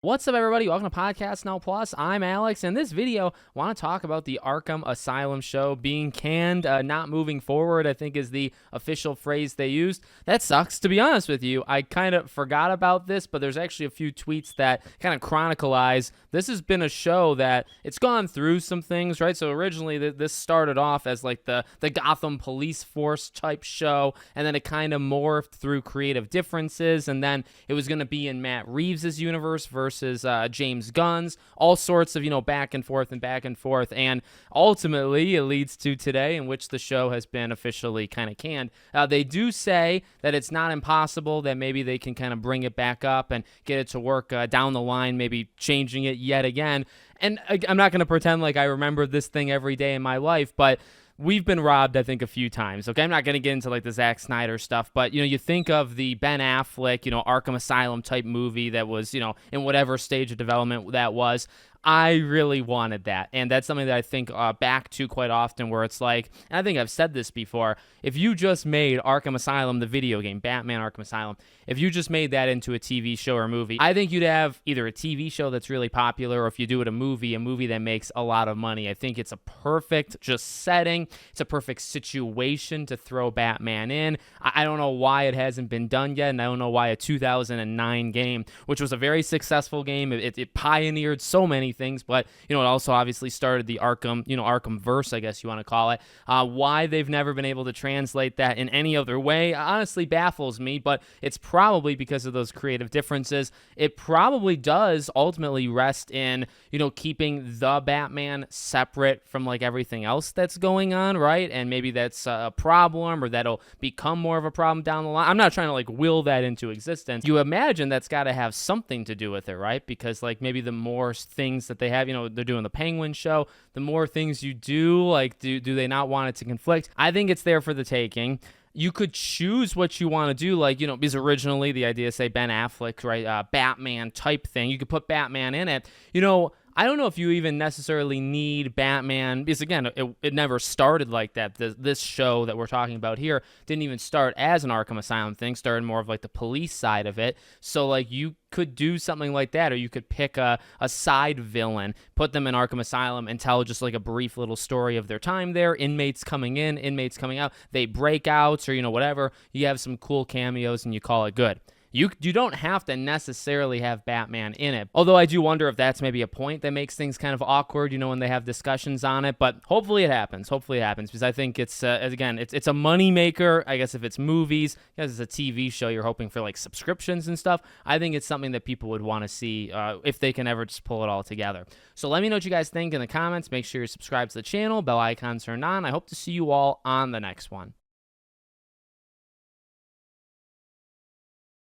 What's up, everybody? Welcome to Podcast Now Plus. I'm Alex, and in this video, I want to talk about the Arkham Asylum show being canned, not moving forward, I think is the official phrase they used. That sucks, to be honest with you. I kind of forgot about this, but there's actually a few tweets that kind of chronicleize. This has been a show that it's gone through some things, right? So originally, this started off as like the Gotham police force type show, and then it kind of morphed through creative differences, and then it was going to be in Matt Reeves' universe versus James Gunn's, all sorts of, back and forth, and ultimately it leads to today, in which the show has been officially kind of canned. They do say that it's not impossible, that maybe they can kind of bring it back up and get it to work down the line, maybe changing it yet again. And I'm not going to pretend like I remember this thing every day in my life, but we've been robbed, I think, a few times. Okay, I'm not going to get into like the Zack Snyder stuff, but you think of the Ben Affleck, Arkham Asylum type movie that was, in whatever stage of development that was. I really wanted that, and that's something that I think back to quite often, where it's like, and I think I've said this before, if you just made Arkham Asylum, the video game, Batman Arkham Asylum, if you just made that into a TV show or movie, I think you'd have either a TV show that's really popular, or if you do it a movie that makes a lot of money. I think it's a perfect just setting. It's a perfect situation to throw Batman in. I don't know why it hasn't been done yet, and I don't know why a 2009 game, which was a very successful game, it pioneered so many things, but it also obviously started the Arkham verse, I guess you want to call it. Why they've never been able to translate that in any other way honestly baffles me, but it's probably because of those creative differences. It probably does ultimately rest in keeping the Batman separate from like everything else that's going on, right? And maybe that's a problem, or that'll become more of a problem down the line. I'm not trying to like will that into existence. You imagine that's got to have something to do with it, right? Because like maybe the more things that they have, they're doing the Penguin show, the more things you do, like do they not want it to conflict? I think it's there for the taking. You could choose what you want to do, like, because originally the idea, say, Ben Affleck, right, Batman type thing, you could put Batman in it. I don't know if you even necessarily need Batman, because again, it never started like that. This show that we're talking about here didn't even start as an Arkham Asylum thing, started more of like the police side of it. So like you could do something like that, or you could pick a side villain, put them in Arkham Asylum, and tell just like a brief little story of their time there, inmates coming in, inmates coming out, they breakouts, or whatever. You have some cool cameos and you call it good. You don't have to necessarily have Batman in it. Although I do wonder if that's maybe a point that makes things kind of awkward, when they have discussions on it. But hopefully it happens. Because I think it's, again, it's a moneymaker. I guess if it's movies, because it's a TV show, you're hoping for like subscriptions and stuff. I think it's something that people would want to see if they can ever just pull it all together. So let me know what you guys think in the comments. Make sure you're subscribed to the channel. Bell icon turned on. I hope to see you all on the next one.